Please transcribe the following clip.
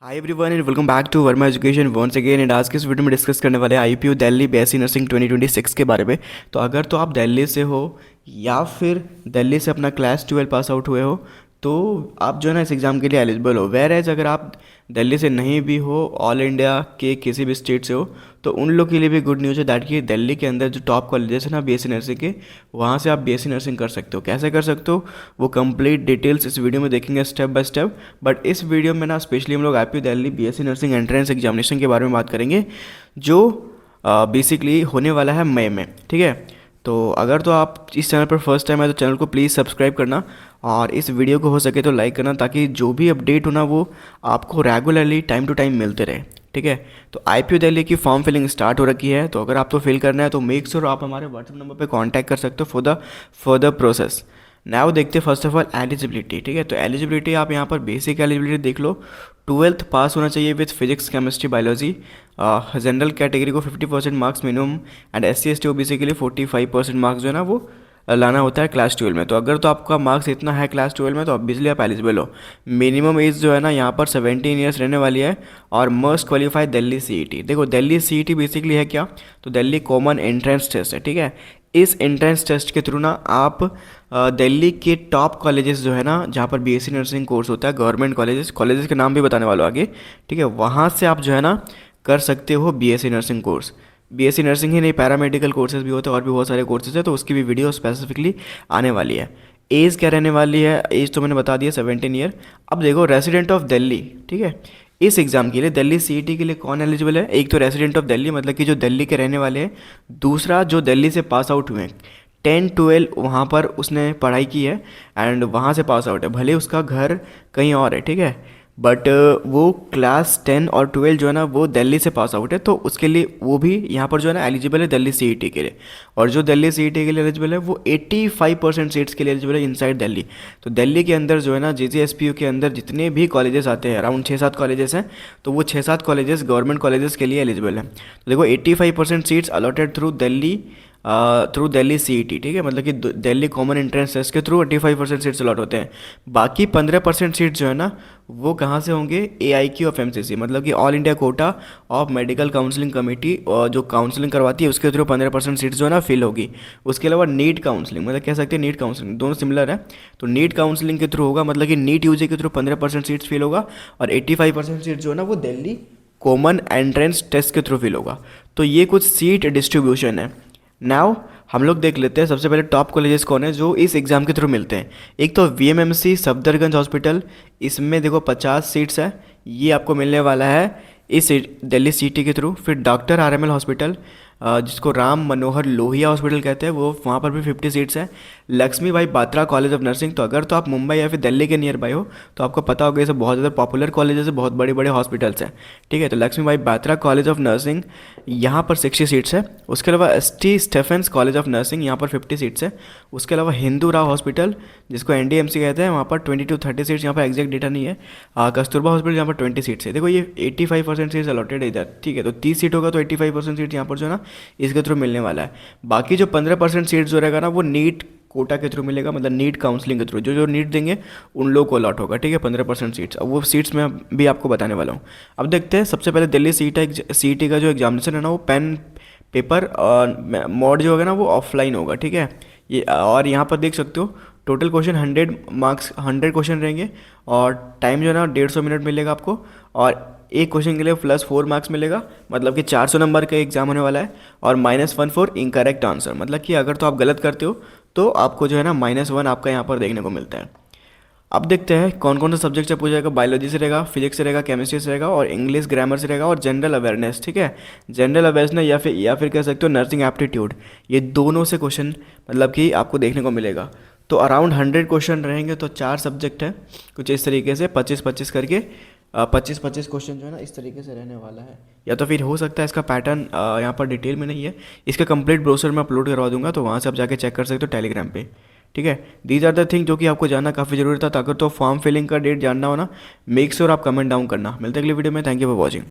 Hi everyone and welcome back to Verma Education once again. And आज के इस video में डिस्कस करने वाले हैं आईपीयू दिल्ली बीएससी नर्सिंग 2026 के बारे में। तो अगर तो आप दिल्ली से हो या फिर दिल्ली से अपना क्लास 12 पास आउट हुए हो तो आप जो है ना इस एग्ज़ाम के लिए एलिजिबल हो। वेयर एज अगर आप दिल्ली से नहीं भी हो, ऑल इंडिया के किसी भी स्टेट से हो, तो उन लोग के लिए भी गुड न्यूज़ है दैट कि दिल्ली के अंदर जो टॉप कॉलेजेस है ना बीएससी नर्सिंग के, वहाँ से आप बीएससी नर्सिंग कर सकते हो। कैसे कर सकते हो वो कंप्लीट डिटेल्स इस वीडियो में देखेंगे स्टेप बाय स्टेप। बट इस वीडियो में ना स्पेशली हम लोग IPU Delhi BSc nursing entrance examination के बारे में बात करेंगे जो बेसिकली होने वाला है मई में। ठीक है, तो अगर तो आप इस चैनल पर फर्स्ट टाइम है तो चैनल को प्लीज़ सब्सक्राइब करना और इस वीडियो को हो सके तो लाइक करना ताकि जो भी अपडेट हो ना वो आपको रेगुलरली टाइम टू टाइम मिलते रहे। ठीक है, तो आईपीयू दिल्ली की फॉर्म फिलिंग स्टार्ट हो रखी है, तो अगर आपको फिल करना है तो मेक श्योर आप हमारे व्हाट्सएप नंबर पे कांटेक्ट कर सकते हो for the further process. Now देखते फर्स्ट ऑफ ऑल एलिजिबिलिटी। ठीक है, तो एलिजिबिलिटी आप यहाँ पर बेसिक एलिजिबिलिटी देख लो। 12th पास होना चाहिए with physics chemistry biology. General category को 50% marks minimum and SC ST OBC के लिए 45% मार्क्स जो है ना वो लाना होता है क्लास 12 में। तो अगर तो आपका मार्क्स इतना है क्लास 12 में तो ऑब्वियसली आप एलिजिबल हो। मिनिमम एज जो है ना यहाँ पर 17 ईयर्स रहने वाली है और मस्ट क्वालिफाई दिल्ली CET। देखो दिल्ली CET बेसिकली है क्या, तो दिल्ली कॉमन एंट्रेंस टेस्ट है। ठीक है, इस एंट्रेंस टेस्ट के थ्रू ना आप दिल्ली के टॉप कॉलेजेस जो है ना जहाँ पर बीएससी नर्सिंग कोर्स होता है, गवर्नमेंट कॉलेजेस के नाम भी बताने वालों आगे। ठीक है, वहाँ से आप जो है ना कर सकते हो BSc nursing course. BSc nursing ही नहीं, पैरामेडिकल कोर्सेज भी होते हैं और भी बहुत सारे कोर्सेज है, तो उसकी भी वीडियो स्पेसिफिकली आने वाली है। एज क्या रहने वाली है, एज तो मैंने बता दिया 17 ईयर। अब देखो रेसिडेंट ऑफ दिल्ली। ठीक है, इस एग्ज़ाम के लिए दिल्ली CET के लिए कौन एलिजिबल है, एक तो रेसिडेंट ऑफ दिल्ली मतलब कि जो दिल्ली के रहने वाले हैं, दूसरा जो दिल्ली से पास आउट हुए हैं 10-12 वहाँ पर उसने पढ़ाई की है एंड वहाँ से पास आउट है, भले उसका घर कहीं और है। ठीक है, बट वो क्लास 10 और 12 जो है ना वो दिल्ली से पास आउट है, तो उसके लिए वो भी यहाँ पर जो है ना एलिजिबल है दिल्ली CET के लिए। और जो दिल्ली CET के लिए एलिजिबल है वो 85% सीट्स के लिए एलिजिबल है इनसाइड दिल्ली। तो दिल्ली के अंदर जो है ना JJSPU के अंदर जितने भी कॉलेजेस आते हैं, अराउंड 6-7 कॉलेजेस हैं, तो वो 6-7 कॉलेजेस गवर्नमेंट कॉलेजेस के लिए एलिजिबल है। तो देखो 85% seats allotted through Delhi CET। ठीक है, मतलब कि दिल्ली कॉमन एंट्रेंस टेस्ट के थ्रू 85% सीट्स अलॉट होते हैं। बाकी 15% सीट जो है ना वो कहाँ से होंगे, AIQ ऑफ MCC मतलब कि all India quota of medical counselling committee, और जो काउंसलिंग करवाती है उसके थ्रू 15% सीट्स जो है ना फिल होगी। उसके अलावा नीट काउंसलिंग मतलब कह सकते हैं नीट काउंसलिंग, दोनों सिमिलर है। तो नीट काउंसलिंग के थ्रू होगा मतलब कि नीट UG के थ्रू 15% सीट्स फिल होगा और 85% सीट जो है ना वो दिल्ली कॉमन एंट्रेंस टेस्ट के थ्रू फिल होगा। तो ये कुछ सीट डिस्ट्रीब्यूशन है। नाउ हम लोग देख लेते हैं सबसे पहले टॉप कॉलेजेस कौन है जो इस एग्ज़ाम के थ्रू मिलते हैं। एक तो VMMC सफदरगंज हॉस्पिटल, इसमें देखो 50 सीट्स है, ये आपको मिलने वाला है इस दिल्ली CET के थ्रू। फिर डॉक्टर RML हॉस्पिटल जिसको राम मनोहर लोहिया हॉस्पिटल कहते हैं, वो वहाँ पर भी 50 सीट्स हैं। Lakshmibai Batra College of Nursing, तो अगर तो आप मुंबई या फिर दिल्ली के नियर बाय हो तो आपको पता होगा ये सब बहुत ज़्यादा पॉपुलर कॉलेजेस है, बहुत बड़े बड़े हॉस्पिटल्स हैं। ठीक है, तो Lakshmibai Batra College of Nursing यहाँ पर 60 सीट्स है। उसके अलावा ST Stephens College of Nursing यहाँ पर 50 सीट्स है। उसके अलावा हिंदू राव हॉस्पिटल जिसको NDMC कहते हैं, वहाँ पर 20-30 सीट्स, यहाँ पर एग्जैक्ट डेटा नहीं है। कस्तूरबा हॉस्पिटल यहाँ पर 20 सीट्स है। देखो ये 85% सीट्स अलॉटेड है इधर। ठीक है, तो 30 सीट होगा तो 85% सीट यहाँ पर जो है ना इसके थ्रू मिलने वाला है। बाकी जो 15% सीट्स जो रहेगा ना वो नीट कोटा के थ्रू मिलेगा, मतलब नीट काउंसलिंग के थ्रू जो जो नीट देंगे उन लोगों को अलॉट होगा। ठीक है, 15% सीट्स। अब वो सीट्स मैं भी आपको बताने वाला हूँ। अब देखते हैं सबसे पहले दिल्ली CET का जो एग्जामिनेशन है ना वो पेन पेपर और मोड जो होगा ना वो ऑफलाइन होगा। ठीक है, ये और यहाँ पर देख सकते हो टोटल क्वेश्चन 100 मार्क्स 100 क्वेश्चन रहेंगे और टाइम जो है ना 150 मिनट मिलेगा आपको, और एक क्वेश्चन के लिए +4 मार्क्स मिलेगा, मतलब कि 400 नंबर का एग्जाम होने वाला है। और -1 फॉर इनकरेक्ट आंसर, मतलब कि अगर तो आप गलत करते हो तो आपको जो है ना -1 आपका यहाँ पर देखने को मिलता है। अब देखते हैं कौन कौन सा सब्जेक्ट से पूछा जाएगा। बायोलॉजी से रहेगा, फिजिक्स से रहेगा, केमिस्ट्री से रहेगा और इंग्लिश ग्रामर से रहेगा और जनरल अवेयरनेस। ठीक है, जनरल अवेयरनेस या फिर कह सकते हो नर्सिंग एप्टीट्यूड, ये दोनों से क्वेश्चन मतलब कि आपको देखने को मिलेगा। तो अराउंड 100 क्वेश्चन रहेंगे, तो 4 सब्जेक्ट है कुछ इस तरीके से 25-25 करके 25-25 क्वेश्चन जो है ना इस तरीके से रहने वाला है। या तो फिर हो सकता है इसका पैटर्न यहाँ पर डिटेल में नहीं है, इसका कंप्लीट ब्रोशर मैं अपलोड करवा दूंगा, तो वहाँ से आप जाके चेक कर सकते हो टेलीग्राम पे। ठीक है, दीज आर द थिंग जो कि आपको जानना काफ़ी ज़रूरी था। अगर तो फॉर्म फिलिंग का डेट जानना हो ना, मेक श्योर आप कमेंट डाउन करना। मिलते हैं अगली वीडियो में। Thank you for watching.